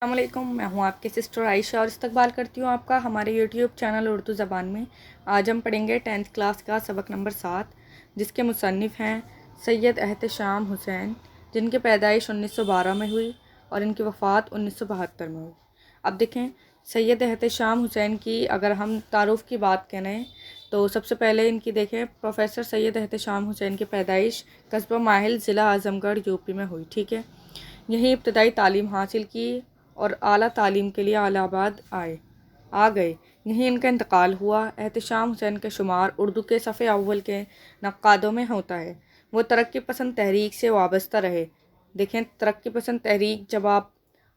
अस्सलामुअलैकुम, मैं हूँ आपकी सिस्टर आयशा और इस्तकबाल करती हूँ आपका हमारे यूट्यूब चैनल उर्दू ज़बान में। आज हम पढ़ेंगे 10th क्लास का सबक नंबर 7, जिसके मुसन्निफ़ हैं सैयद एहतशाम हुसैन, जिनकी पैदाइश 1912 में हुई और इनकी वफ़ात 1972 में हुई। अब देखें, सैयद एहतशाम हुसैन की अगर हम तारुफ़ की बात करें तो सबसे पहले इनकी देखें, प्रोफेसर सैयद एहतशाम हुसैन की पैदाइश कस्बा माहिल ज़िला आज़मगढ़ यूपी में हुई। ठीक है, यहीं इब्तदाई तालीम हासिल की और आला तालीम के लिए इलाहाबाद आ गए। यहीं इनका इंतकाल हुआ। एहतशाम हुसैन का शुमार उर्दू के सफ़े अव्वल के नक्कादों में होता है। वो तरक्की पसंद तहरीक से वाबस्ता रहे। देखें, तरक्की पसंद तहरीक जब आप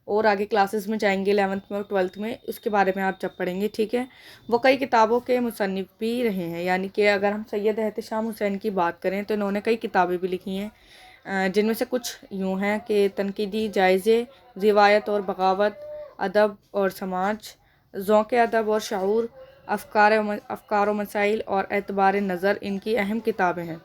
और आगे क्लासेस में जाएंगे 11th में और 12th में, उसके बारे में आप जब पढ़ेंगे, ठीक है। वो कई किताबों के मुसन्निफ़ भी रहे हैं, यानी कि अगर हम सैयद एहतशाम हुसैन की बात करें तो इन्होंने कई किताबें भी लिखी हैं, जिनमें से कुछ यूँ हैं कि तनकीदी जायज़े, रिवायत और बगावत, अदब और समाज, ज़ौक़ अदब और शऊर, अफ़कार व मसाइल और एतबार नज़र इनकी अहम किताबें हैं।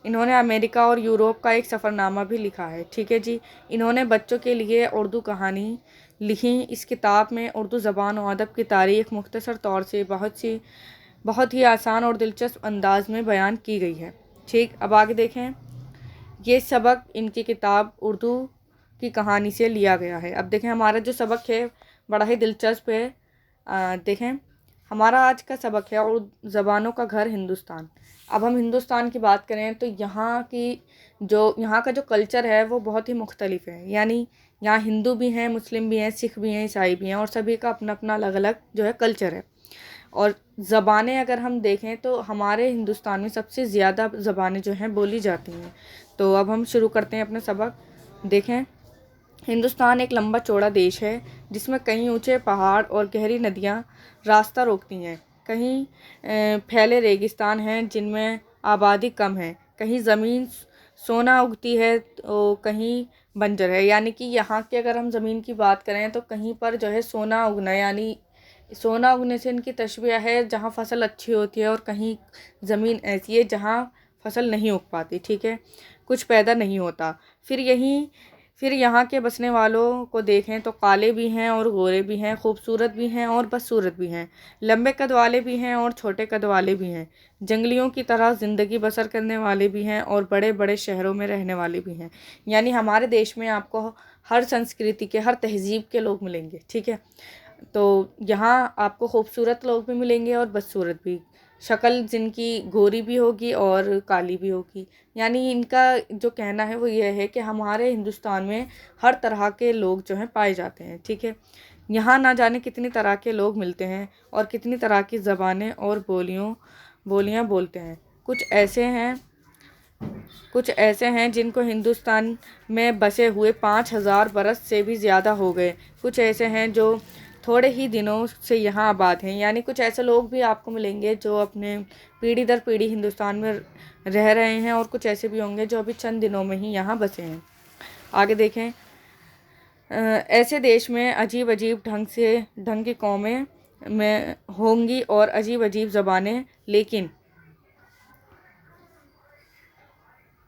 इन्होंने अमेरिका और यूरोप का एक सफ़रनामा भी लिखा है। ठीक है जी। इन्होंने बच्चों के लिए उर्दू कहानी लिखी। इस किताब में उर्दू ज़बान और अदब की तारीख़ मुख्तसर तौर से बहुत ही आसान और दिलचस्प अंदाज में बयान की गई है। ठीक, अब आगे देखें। ये सबक इनकी किताब उर्दू की कहानी से लिया गया है। अब देखें, हमारा जो सबक है बड़ा ही दिलचस्प है। देखें, हमारा आज का सबक है उर्दू ज़बानों का घर हिंदुस्तान। अब हम हिंदुस्तान की बात करें तो यहाँ का जो कल्चर है वो बहुत ही मुख्तलिफ है। यानी यहाँ हिंदू भी हैं, मुस्लिम भी हैं, सिख भी हैं, ईसाई भी हैं और सभी का अपना अपना अलग अलग जो है कल्चर है। और ज़बानें अगर हम देखें तो हमारे हिंदुस्तान में सबसे ज़्यादा ज़बानें जो हैं बोली जाती हैं। तो अब हम शुरू करते हैं अपना सबक। देखें, हिंदुस्तान एक लंबा चौड़ा देश है जिसमें कई ऊंचे पहाड़ और गहरी नदियां रास्ता रोकती हैं। कहीं फैले रेगिस्तान हैं जिनमें आबादी कम है। कहीं ज़मीन सोना उगती है तो कहीं बंजर है। यानी कि यहाँ की अगर हम ज़मीन की बात करें तो कहीं पर जो है सोना उगना, यानी सोना उगने से इनकी तशबीह है जहाँ फसल अच्छी होती है, और कहीं ज़मीन ऐसी है जहाँ फसल नहीं उग पाती। ठीक है, कुछ पैदा नहीं होता। फिर यहाँ के बसने वालों को देखें तो काले भी हैं और गोरे भी हैं, खूबसूरत भी हैं और बदसूरत भी हैं, लंबे कद वाले भी हैं और छोटे कद वाले भी हैं, जंगलियों की तरह ज़िंदगी बसर करने वाले भी हैं और बड़े बड़े शहरों में रहने वाले भी हैं। यानी हमारे देश में आपको हर संस्कृति के, हर तहज़ीब के लोग मिलेंगे। ठीक है, तो यहाँ आपको खूबसूरत लोग भी मिलेंगे और बदसूरत भी, शक्ल जिनकी गोरी भी होगी और काली भी होगी। यानी इनका जो कहना है वो ये है कि हमारे हिंदुस्तान में हर तरह के लोग जो हैं पाए जाते हैं। ठीक है, यहाँ ना जाने कितनी तरह के लोग मिलते हैं और कितनी तरह की ज़बानें और बोलियाँ बोलते हैं। कुछ ऐसे हैं जिनको हिंदुस्तान में बसे हुए 5,000 बरस से भी ज़्यादा हो गए। कुछ ऐसे हैं जो थोड़े ही दिनों से यहाँ आबाद हैं। यानी कुछ ऐसे लोग भी आपको मिलेंगे जो अपने पीढ़ी दर पीढ़ी हिंदुस्तान में रह रहे हैं, और कुछ ऐसे भी होंगे जो अभी चंद दिनों में ही यहाँ बसे हैं। आगे देखें। ऐसे देश में अजीब अजीब ढंग की कौमें में होंगी और अजीब अजीब ज़बानें, लेकिन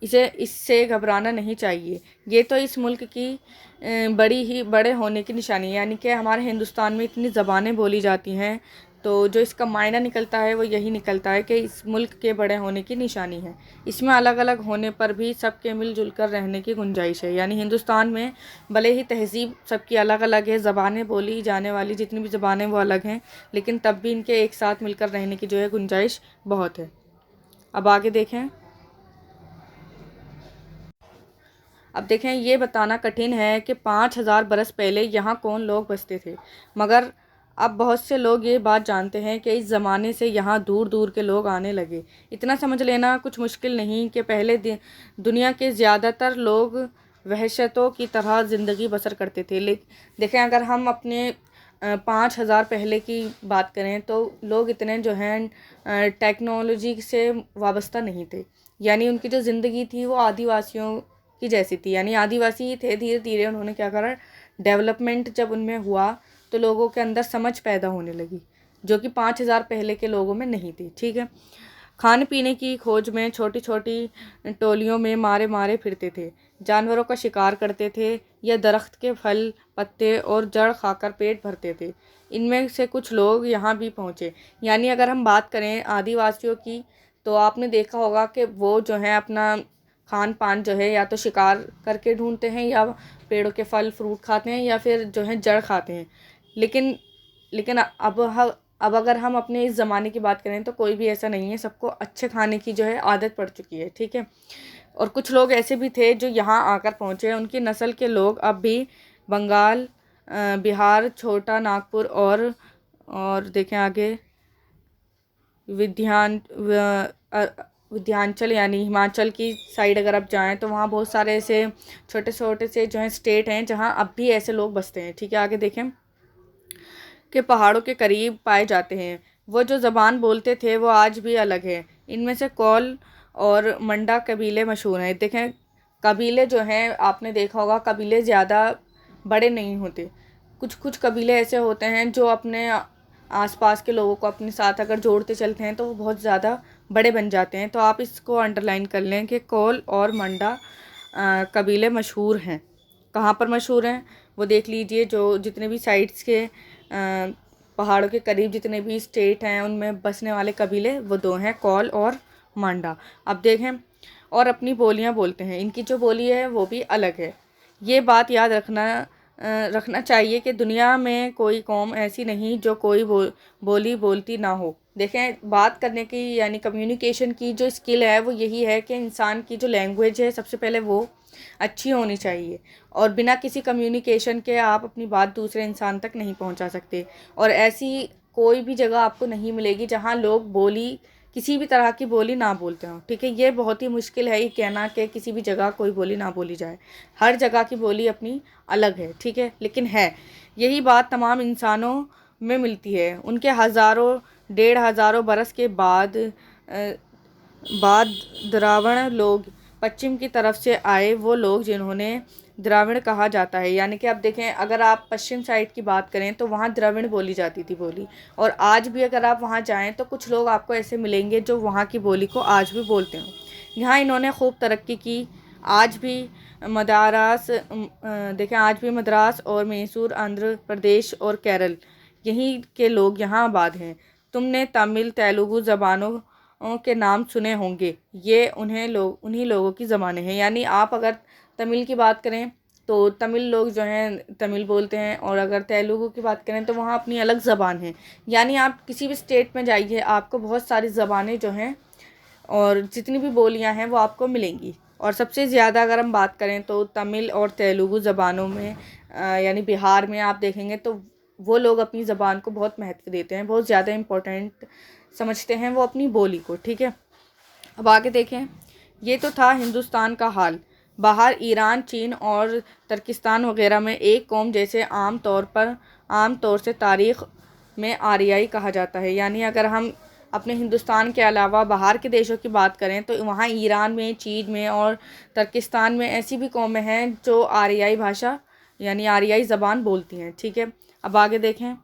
इससे घबराना नहीं चाहिए। ये तो इस मुल्क की बड़े होने की निशानी है। यानी कि हमारे हिंदुस्तान में इतनी ज़बानें बोली जाती हैं, तो जो इसका मायना निकलता है वो यही निकलता है कि इस मुल्क के बड़े होने की निशानी है। इसमें अलग अलग होने पर भी सबके मिलजुल कर रहने की गुंजाइश है। यानी हिंदुस्तान में भले ही तहज़ीब सबकी अलग अलग है, ज़बानें बोली जाने वाली जितनी भी ज़बानें वो अलग हैं, लेकिन तब भी इनके एक साथ मिलकर रहने की जो है गुंजाइश बहुत है। अब आगे देखें। अब देखें, ये बताना कठिन है कि 5,000 बरस पहले यहाँ कौन लोग बसते थे, मगर अब बहुत से लोग ये बात जानते हैं कि इस ज़माने से यहाँ दूर दूर के लोग आने लगे। इतना समझ लेना कुछ मुश्किल नहीं कि पहले दुनिया के ज़्यादातर लोग वहशतों की तरह ज़िंदगी बसर करते थे। लेकिन देखें, अगर हम अपने 5,000 पहले की बात करें तो लोग इतने जो हैं टेक्नोलॉजी से वाबस्ता नहीं थे। यानी उनकी जो ज़िंदगी थी वो आदिवासियों की जैसी थी। यानी आदिवासी ही थे। धीरे धीरे उन्होंने क्या करा, डेवलपमेंट जब उनमें हुआ तो लोगों के अंदर समझ पैदा होने लगी, जो कि 5,000 पहले के लोगों में नहीं थी। ठीक है, खाने पीने की खोज में छोटी छोटी टोलियों में मारे मारे फिरते थे। जानवरों का शिकार करते थे या दरख्त के फल, पत्ते और जड़ खाकर पेट भरते थे। इनमें से कुछ लोग यहाँ भी पहुँचे। यानी अगर हम बात करें आदिवासियों की, तो आपने देखा होगा कि वो जो है अपना खान पान जो है या तो शिकार करके ढूंढते हैं, या पेड़ों के फल फ्रूट खाते हैं, या फिर जो है जड़ खाते हैं। लेकिन लेकिन अब अगर हम अपने इस ज़माने की बात करें तो कोई भी ऐसा नहीं है, सबको अच्छे खाने की जो है आदत पड़ चुकी है, ठीक है। और कुछ लोग ऐसे भी थे जो यहाँ आकर पहुँचे। उनकी नस्ल के लोग अब भी बंगाल, बिहार, छोटा नागपुर और देखें आगे विंध्याचल यानी हिमाचल की साइड अगर आप जाएं तो वहाँ बहुत सारे ऐसे छोटे छोटे से जो हैं स्टेट हैं जहाँ अब भी ऐसे लोग बसते हैं, ठीक है। आगे देखें कि पहाड़ों के करीब पाए जाते हैं। वो जो ज़बान बोलते थे वो आज भी अलग है। इनमें से कौल और मंडा कबीले मशहूर हैं। देखें कबीले जो हैं, आपने देखा होगा कबीले ज़्यादा बड़े नहीं होते। कुछ कुछ कबीले ऐसे होते हैं जो अपने आसपास के लोगों को अपने साथ अगर जोड़ते चलते हैं तो वो बहुत ज़्यादा बड़े बन जाते हैं। तो आप इसको अंडरलाइन कर लें कि कौल और मंडा कबीले मशहूर हैं। कहाँ पर मशहूर हैं वो देख लीजिए। जो जितने भी साइड्स के पहाड़ों के करीब जितने भी स्टेट हैं उनमें बसने वाले कबीले वो दो हैं, कौल और मांडा। अब देखें और अपनी बोलियां बोलते हैं। इनकी जो बोली है वो भी अलग है। ये बात याद रखना चाहिए कि दुनिया में कोई कौम ऐसी नहीं जो कोई बोली बोलती ना हो। देखें बात करने की यानी कम्युनिकेशन की जो स्किल है वो यही है कि इंसान की जो लैंग्वेज है सबसे पहले वो अच्छी होनी चाहिए, और बिना किसी कम्युनिकेशन के आप अपनी बात दूसरे इंसान तक नहीं पहुंचा सकते। और ऐसी कोई भी जगह आपको नहीं मिलेगी जहां लोग किसी भी तरह की बोली ना बोलते हों, ठीक है। ये बहुत ही मुश्किल है ये कहना कि किसी भी जगह कोई बोली ना बोली जाए। हर जगह की बोली अपनी अलग है, ठीक है, लेकिन है। यही बात तमाम इंसानों में मिलती है। उनके हज़ारों 1,500 बरस के बाद द्राविड़ लोग पश्चिम की तरफ से आए, वो लोग जिन्होंने द्राविड़ कहा जाता है। यानी कि अब देखें अगर आप पश्चिम साइड की बात करें तो वहाँ द्रविड़ बोली जाती थी बोली, और आज भी अगर आप वहाँ जाएं तो कुछ लोग आपको ऐसे मिलेंगे जो वहाँ की बोली को आज भी बोलते हों। यहाँ इन्होंने खूब तरक्की की। आज भी देखें आज भी मद्रास और मैसूर, आंध्र प्रदेश और केरल, यहीं के लोग यहाँ आबाद हैं। तुमने तमिल तेलुगु ज़बानों के नाम सुने होंगे। ये उन्हीं लोगों की ज़बानें हैं। यानी आप अगर तमिल की बात करें तो तमिल लोग जो हैं तमिल बोलते हैं, और अगर तेलुगु की बात करें तो वहाँ अपनी अलग ज़बान है। यानी आप किसी भी स्टेट में जाइए आपको बहुत सारी ज़बानें जो हैं और जितनी भी बोलियां हैं वो आपको मिलेंगी। और सबसे ज़्यादा अगर हम बात करें तो तमिल और तेलुगु ज़बानों में यानी बिहार में आप देखेंगे तो वो लोग अपनी ज़बान को बहुत महत्व देते हैं, बहुत ज़्यादा इम्पोर्टेंट समझते हैं वो अपनी बोली को, ठीक है। अब आगे देखें। ये तो था हिंदुस्तान का हाल। बाहर ईरान, चीन और तुर्किस्तान वगैरह में एक कौम जैसे आम तौर से तारीख़ में आर्याई कहा जाता है। यानी अगर हम अपने हिंदुस्तान के अलावा बाहर के देशों की बात करें तो वहाँ ईरान में, चीन में और तुर्किस्तान में ऐसी भी कौमें हैं जो आर्याई भाषा यानी आर्याई ज़बान बोलती हैं, ठीक है। अब आगे देखें।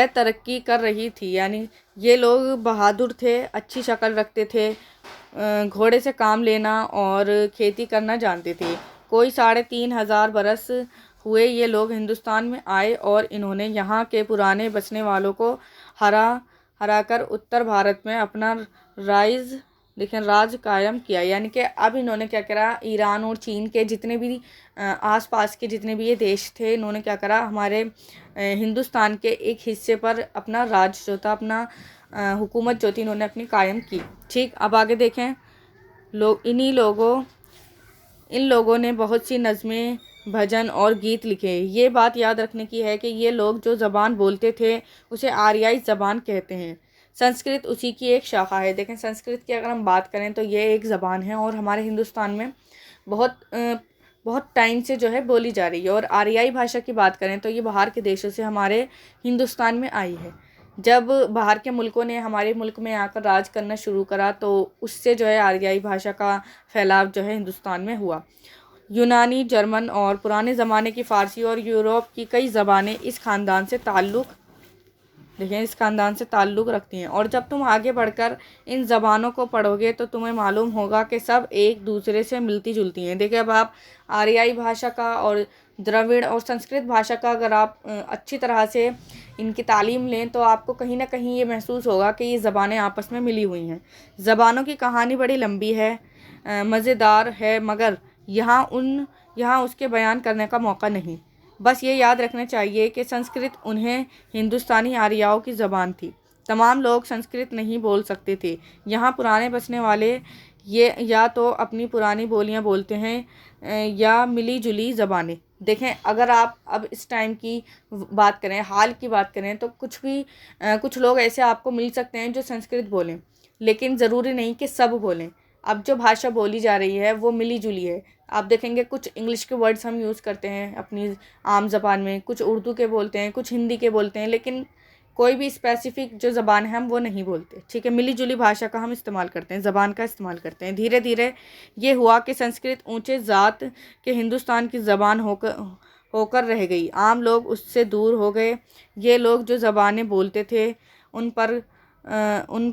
तरक्की कर रही थी, यानी ये लोग बहादुर थे, अच्छी शक्ल रखते थे, घोड़े से काम लेना और खेती करना जानते थे। कोई 3,500 बरस हुए ये लोग हिंदुस्तान में आए और इन्होंने यहाँ के पुराने बसने वालों को हरा कर उत्तर भारत में अपना राज कायम किया। यानी कि अब इन्होंने क्या करा, ईरान और चीन के जितने भी आसपास के जितने भी ये देश थे, इन्होंने क्या करा, हमारे हिंदुस्तान के एक हिस्से पर अपना राज जो था, अपना हुकूमत जो थी, इन्होंने अपनी कायम की, ठीक। अब आगे देखें। इन लोगों ने बहुत सी नज़में, भजन और गीत लिखे। ये बात याद रखने की है कि ये लोग जो ज़बान बोलते थे उसे आर्याई ज़बान कहते हैं। संस्कृत उसी की एक शाखा है। देखें संस्कृत की अगर हम बात करें तो ये एक ज़बान है और हमारे हिंदुस्तान में बहुत टाइम से जो है बोली जा रही है। और आर्याई भाषा की बात करें तो ये बाहर के देशों से हमारे हिंदुस्तान में आई है। जब बाहर के मुल्कों ने हमारे मुल्क में आकर राज करना शुरू करा तो उससे जो है आर्याई भाषा का फैलाव जो है हिंदुस्तान में हुआ। यूनानी, जर्मन और पुराने ज़माने की फ़ारसी और यूरोप की कई ज़बानें इस ख़ानदान से ताल्लुक़ देखें इस ख़ानदान से ताल्लुक़ रखती हैं। और जब तुम आगे बढ़कर इन ज़बानों को पढ़ोगे तो तुम्हें मालूम होगा कि सब एक दूसरे से मिलती जुलती हैं। देखिए अब आप आर्याई भाषा का और द्रविड़ और संस्कृत भाषा का अगर आप अच्छी तरह से इनकी तालीम लें तो आपको कहीं ना कहीं ये महसूस होगा कि ये ज़बानें आपस में मिली हुई हैं। ज़बानों की कहानी बड़ी लंबी है, मज़ेदार है, मगर यहाँ उसके बयान करने का मौका नहीं। बस ये याद रखना चाहिए कि संस्कृत उन्हें हिंदुस्तानी आर्याओं की ज़बान थी। तमाम लोग संस्कृत नहीं बोल सकते थे। यहाँ पुराने बसने वाले ये या तो अपनी पुरानी बोलियाँ बोलते हैं या मिली जुली ज़बानें। देखें अगर आप अब इस टाइम की बात करें, हाल की बात करें, तो कुछ लोग ऐसे आपको मिल सकते हैं जो संस्कृत बोलें, लेकिन ज़रूरी नहीं कि सब बोलें। अब जो भाषा बोली जा रही है वो मिली जुली है। आप देखेंगे कुछ इंग्लिश के वर्ड्स हम यूज़ करते हैं अपनी आम ज़बान में, कुछ उर्दू के बोलते हैं, कुछ हिंदी के बोलते हैं, लेकिन कोई भी स्पेसिफिक जो ज़बान है हम वो नहीं बोलते। ठीक है, मिली जुली भाषा का हम इस्तेमाल करते हैं, ज़बान का इस्तेमाल करते हैं। धीरे धीरे ये हुआ कि संस्कृत ऊंचे ज़ात के हिंदुस्तान की ज़बान होकर रह गई। आम लोग उससे दूर हो गए। ये लोग जो ज़बानें बोलते थे उन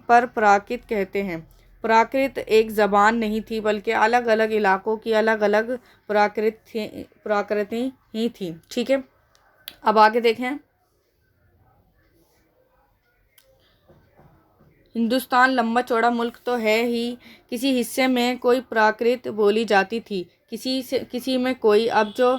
पर प्राकृत कहते हैं। प्राकृत एक ज़बान नहीं थी, बल्कि अलग अलग इलाकों की अलग अलग प्राकृति ही थी। ठीक है, अब आगे देखें। हिंदुस्तान लंबा चौड़ा मुल्क तो है ही, किसी हिस्से में कोई प्राकृत बोली जाती थी, किसी में कोई। अब जो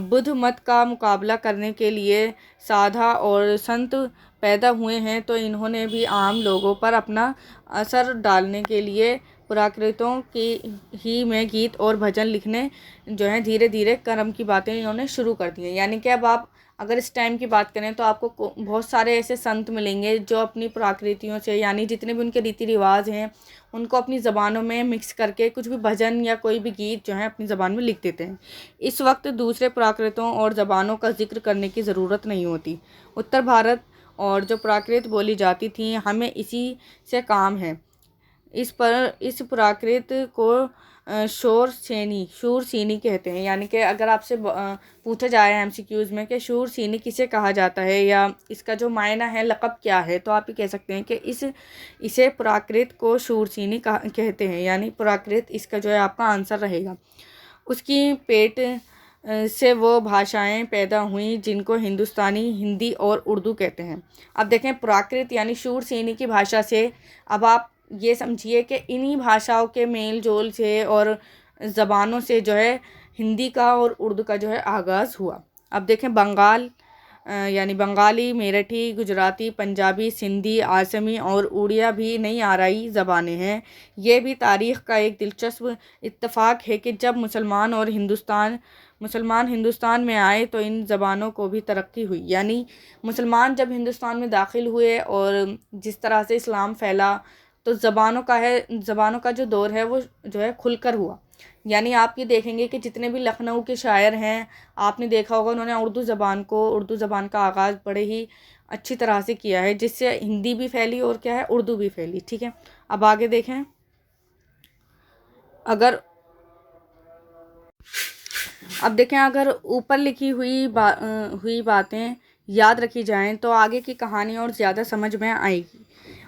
बुद्ध मत का मुकाबला करने के लिए साधा और संत पैदा हुए हैं, तो इन्होंने भी आम लोगों पर अपना असर डालने के लिए प्राकृतों की ही में गीत और भजन लिखने जो हैं धीरे धीरे कर्म की बातें इन्होंने शुरू कर दी हैं। यानी कि अब आप अगर इस टाइम की बात करें तो आपको बहुत सारे ऐसे संत मिलेंगे जो अपनी प्राकृतियों से, यानी जितने भी उनके रीति रिवाज हैं उनको अपनी ज़बानों में मिक्स करके कुछ भी भजन या कोई भी गीत जो है अपनी ज़बान में लिख देते हैं। इस वक्त दूसरे प्राकृतों और ज़बानों का जिक्र करने की ज़रूरत नहीं होती। उत्तर भारत और जो प्राकृत बोली जाती थी, हमें इसी से काम है। इस प्राकृत को शूरसेनी कहते हैं। यानी कि अगर आपसे पूछा जाए एमसीक्यूज़ में कि शूरसेनी किसे कहा जाता है या इसका जो मायना है, लक़ब क्या है, तो आप ये कह सकते हैं कि इसे प्राकृत को शूरसेनी कहते हैं। यानी प्राकृत इसका जो है आपका आंसर रहेगा। उसकी पेट से वो भाषाएं पैदा हुई जिनको हिंदुस्तानी, हिंदी और उर्दू कहते हैं। अब देखें प्राकृत यानी शूरसेनी की भाषा से अब आप ये समझिए कि इन्हीं भाषाओं के मेल जोल से और ज़बानों से जो है हिंदी का और उर्दू का जो है आगाज़ हुआ। अब देखें बंगाल यानी बंगाली, मेरठी, गुजराती, पंजाबी, सिंधी, आसमी और उड़िया भी नई आराई ज़बानें हैं। ये भी तारीख़ का एक दिलचस्प इत्तेफाक है कि जब मुसलमान हिंदुस्तान में आए तो इन ज़बानों को भी तरक्की हुई। यानी मुसलमान जब हिंदुस्तान में दाखिल हुए और जिस तरह से इस्लाम फैला, तो ज़बानों का जो दौर है वो जो है खुलकर हुआ। यानी आप ये देखेंगे कि जितने भी लखनऊ के शायर हैं, आपने देखा होगा उन्होंने उर्दू ज़बान का आगाज़ बड़े ही अच्छी तरह से किया है, जिससे हिंदी भी फैली और क्या है उर्दू भी फैली। ठीक है, अब आगे देखें। अगर ऊपर लिखी हुई बातें याद रखी जाएं तो आगे की कहानी और ज़्यादा समझ में आएगी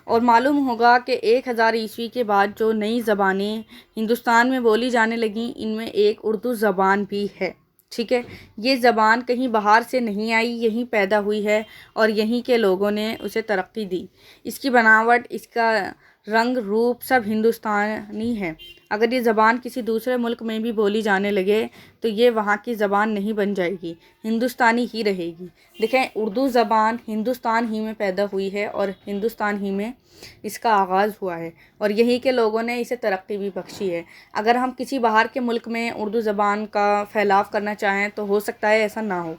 और मालूम होगा कि 1000 ईस्वी के बाद जो नई ज़बानें हिंदुस्तान में बोली जाने लगीं, इनमें एक उर्दू ज़बान भी है। ठीक है, ये ज़बान कहीं बाहर से नहीं आई, यहीं पैदा हुई है और यहीं के लोगों ने उसे तरक्की दी। इसकी बनावट, इसका रंग रूप सब हिंदुस्तानी है। अगर ये ज़बान किसी दूसरे मुल्क में भी बोली जाने लगे तो ये वहाँ की ज़बान नहीं बन जाएगी, हिंदुस्तानी ही रहेगी। देखें उर्दू ज़बान हिंदुस्तान ही में पैदा हुई है और हिंदुस्तान ही में इसका आगाज़ हुआ है और यहीं के लोगों ने इसे तरक्की भी बख्शी है। अगर हम किसी बाहर के मुल्क में उर्दू ज़बान का फैलाव करना चाहें तो हो सकता है ऐसा ना हो,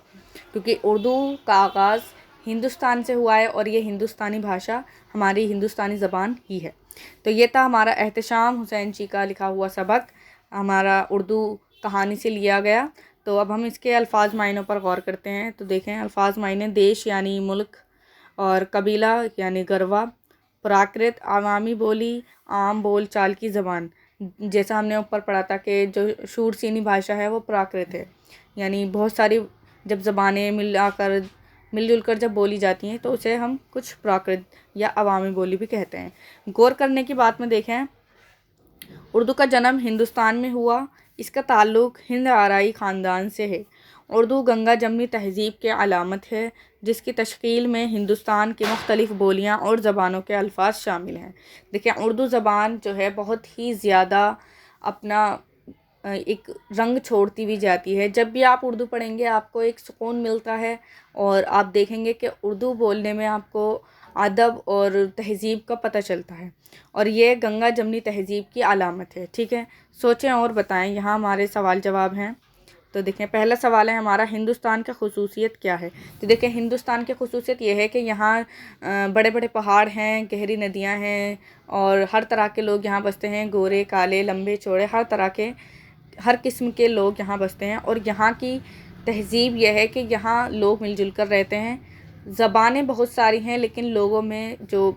क्योंकि उर्दू का आगाज़ हिंदुस्तान से हुआ है और ये हिंदुस्तानी भाषा हमारी हिंदुस्तानी ज़बान ही है। तो ये था हमारा एहतेशाम हुसैन जी का लिखा हुआ सबक, हमारा उर्दू कहानी से लिया गया। तो अब हम इसके अल्फाज मायनों पर गौर करते हैं। तो देखें अल्फाज मायने: देश यानी मुल्क, और कबीला यानी गरवा, प्राकृत आवामी बोली, आम बोल चाल की ज़बान। जैसा हमने ऊपर पढ़ा था कि जो शूरसेनी भाषा है वो प्राकृत है, यानी बहुत सारी जब ज़बानें मिलाकर मिलजुल कर जब बोली जाती हैं तो उसे हम कुछ प्राकृत या अवामी बोली भी कहते हैं। गौर करने की बात में देखें, उर्दू का जन्म हिंदुस्तान में हुआ। इसका ताल्लुक़ हिंद आराई ख़ानदान से है। उर्दू गंगा जमनी तहज़ीब के अलामत है, जिसकी तश्कील में हिंदुस्तान की मुख्तलिफ़ बोलियाँ और ज़बानों के अल्फाज शामिल हैं। देखिए, उर्दू ज़बान जो है बहुत ही ज़्यादा अपना एक रंग छोड़ती भी जाती है। जब भी आप उर्दू पढ़ेंगे आपको एक सुकून मिलता है और आप देखेंगे कि उर्दू बोलने में आपको अदब और तहज़ीब का पता चलता है, और ये गंगा जमनी तहज़ीब की अलामत है। ठीक है, सोचें और बताएं। यहाँ हमारे सवाल जवाब हैं। तो देखें, पहला सवाल है हमारा, हिंदुस्तान का ख़ुसूसियत क्या है। तो देखें, हिंदुस्तान की ख़ुसूसियत यह है कि यहाँ बड़े बड़े पहाड़ हैं, गहरी नदियाँ हैं और हर तरह के लोग यहाँ बसते हैं। गोरे, काले, लंबे, चौड़े, हर तरह के, हर किस्म के लोग यहाँ बसते हैं। और यहाँ की तहज़ीब यह है कि यहाँ लोग मिलजुल कर रहते हैं। ज़बानें बहुत सारी हैं लेकिन लोगों में जो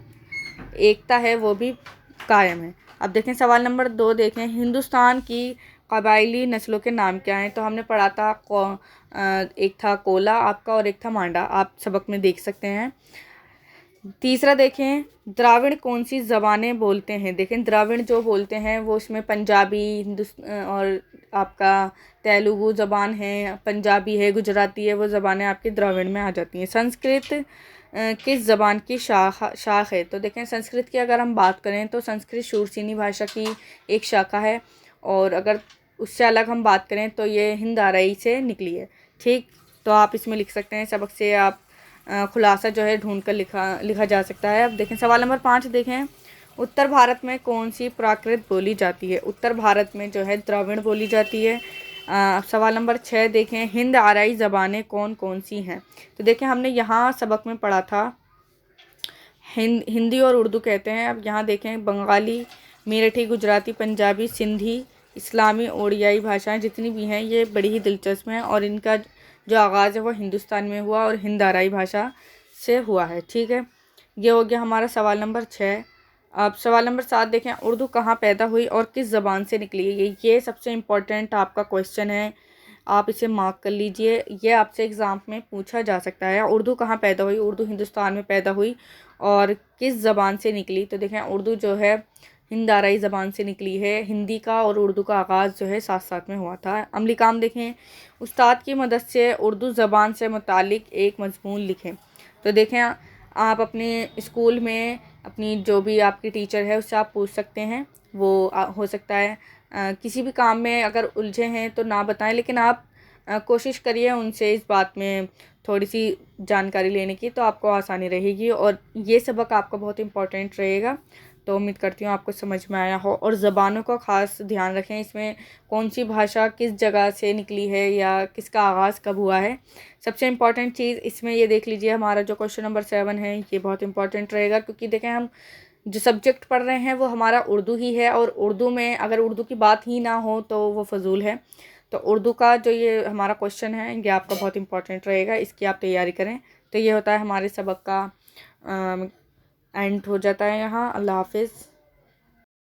एकता है वो भी कायम है। अब देखें सवाल नंबर 2, देखें हिंदुस्तान की कबायली नस्लों के नाम क्या हैं। तो हमने पढ़ा था एक था कोला आपका और एक था मांडा, आप सबक में देख सकते हैं। तीसरा देखें, द्राविड़ कौन सी ज़बानें बोलते हैं। देखें, द्राविड़ जो बोलते हैं वो इसमें पंजाबी और आपका तेलुगु ज़बान है, पंजाबी है, गुजराती है, वो ज़बानें आपकी द्राविड़ में आ जाती हैं। संस्कृत किस ज़बान की शाख है। तो देखें, संस्कृत की अगर हम बात करें तो संस्कृत शूरसेनी भाषा की एक शाखा है, और अगर उससे अलग हम बात करें तो ये हिंद आराई से निकली है। ठीक, तो आप इसमें लिख सकते हैं, सबक से आप खुलासा जो है ढूंढ कर लिखा जा सकता है। अब देखें सवाल नंबर 5, देखें उत्तर भारत में कौन सी प्राकृत बोली जाती है। उत्तर भारत में जो है द्रविड़ बोली जाती है। सवाल नंबर 6, देखें हिंद आराई ज़बानें कौन कौन सी हैं। तो देखें, हमने यहाँ सबक में पढ़ा था हिंदी और उर्दू कहते हैं। अब यहाँ देखें, बंगाली, मेरठी, गुजराती, पंजाबी, सिंधी, इस्लामी, ओडियाई भाषाएं जितनी भी हैं ये बड़ी ही दिलचस्प हैं, और इनका जो आगाज़ है वो हिंदुस्तान में हुआ और हिंद आराई भाषा से हुआ है। ठीक है, ये हो गया हमारा सवाल नंबर 6। अब सवाल नंबर 7, देखें उर्दू कहाँ पैदा हुई और किस ज़बान से निकली है। ये सबसे इम्पोर्टेंट आपका क्वेश्चन है, आप इसे मार्क कर लीजिए। ये आपसे एग्ज़ाम में पूछा जा सकता है। उर्दू कहाँ पैदा हुई, उर्दू हिंदुस्तान में पैदा हुई और किस ज़बान से निकली। तो देखें, उर्दू जो है हिंद आराई ज़बान से निकली है। हिंदी का और उर्दू का आगाज़ जो है साथ साथ में हुआ था। अमली काम देखें, उस्ताद की मदद से उर्दू ज़बान से मुतालिक एक मज़मून लिखें। तो देखें, आप अपने स्कूल में अपनी जो भी आपकी टीचर है उससे आप पूछ सकते हैं। वो हो सकता है किसी भी काम में अगर उलझे हैं तो ना बताएं, लेकिन आप कोशिश करिए उनसे इस बात में थोड़ी सी जानकारी लेने की, तो आपको आसानी रहेगी और ये सबक आपका बहुत इम्पोर्टेंट रहेगा। तो उम्मीद करती हूँ आपको समझ में आया हो। और ज़बानों का ख़ास ध्यान रखें, इसमें कौन सी भाषा किस जगह से निकली है या किसका आगाज़ कब हुआ है। सबसे इम्पॉर्टेंट चीज़ इसमें ये देख लीजिए, हमारा जो क्वेश्चन नंबर 7 है ये बहुत इंपॉर्टेंट रहेगा, क्योंकि देखें हम जो सब्जेक्ट पढ़ रहे हैं वो हमारा उर्दू ही है, और उर्दू में अगर उर्दू की बात ही ना हो तो वो फ़जूल है। तो उर्दू का जो ये हमारा क्वेश्चन है ये आपका बहुत इंपॉर्टेंट रहेगा, इसकी आप तैयारी करें। तो ये होता है हमारे सबक का एंड हो जाता है यहाँ। अल्लाह हाफिज़।